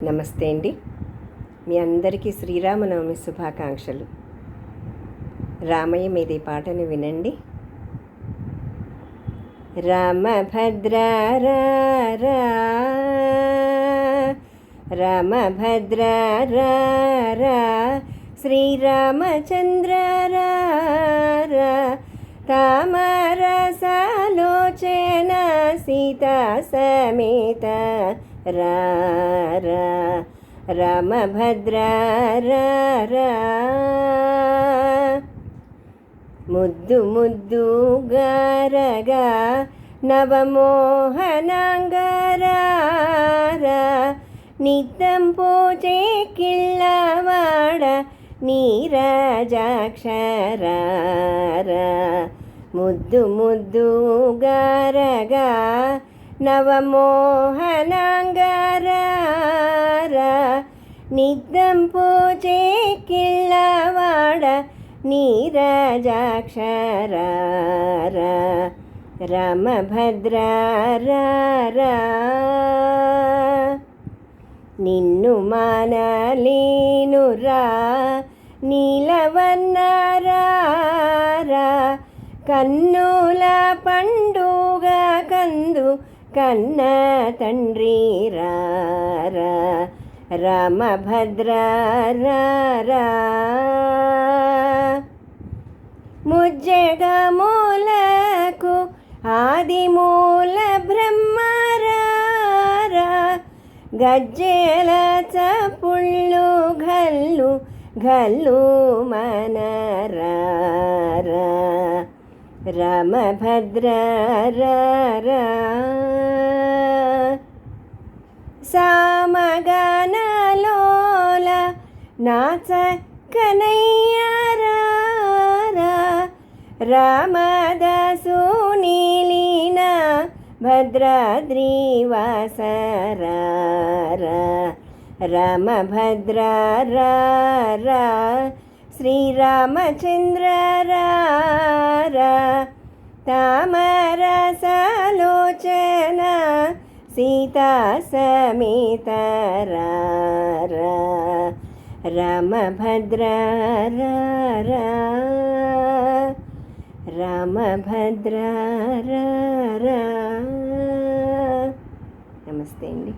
నమస్తే అండి. మీ అందరికీ శ్రీరామనవమి శుభాకాంక్షలు. రామయ్య మీద ఈ పాటను వినండి. రామభద్ర రామభద్ర శ్రీరామచంద్ర తామరసాలోచన సీతా సమేత రామభద్ర ముద్దు ముద్దు గారగా నవమోహనాంగరా నిత్యం పూజే కిళ్ళవాడ నీరజాక్షరా ముద్దు ముద్దు గారగా నవమోహనాంగరా నిత్యం పూజే కిళ్ళవాడ నీరజాక్షరా రామభద్ర నిన్ను మానలేనురా నీలవర్ణరా కన్నుల పండుగ కందు కన్న తండ్రి రామభద్ర ముజ్జగమూలకు ఆదిమూల బ్రహ్మరా గజ్జెల చప్పుళ్ళు గల్లు గల్లు మనరా రామభద్ర సామగానలోల నాచ కనయ్యారా రామదాసు నీలీన భద్రాద్రివాసరా రామభద్ర శ్రీరామచంద్ర తామరసాలోచన సీతా సమేత రామభద్ర రామభద్ర నమస్తే అండి.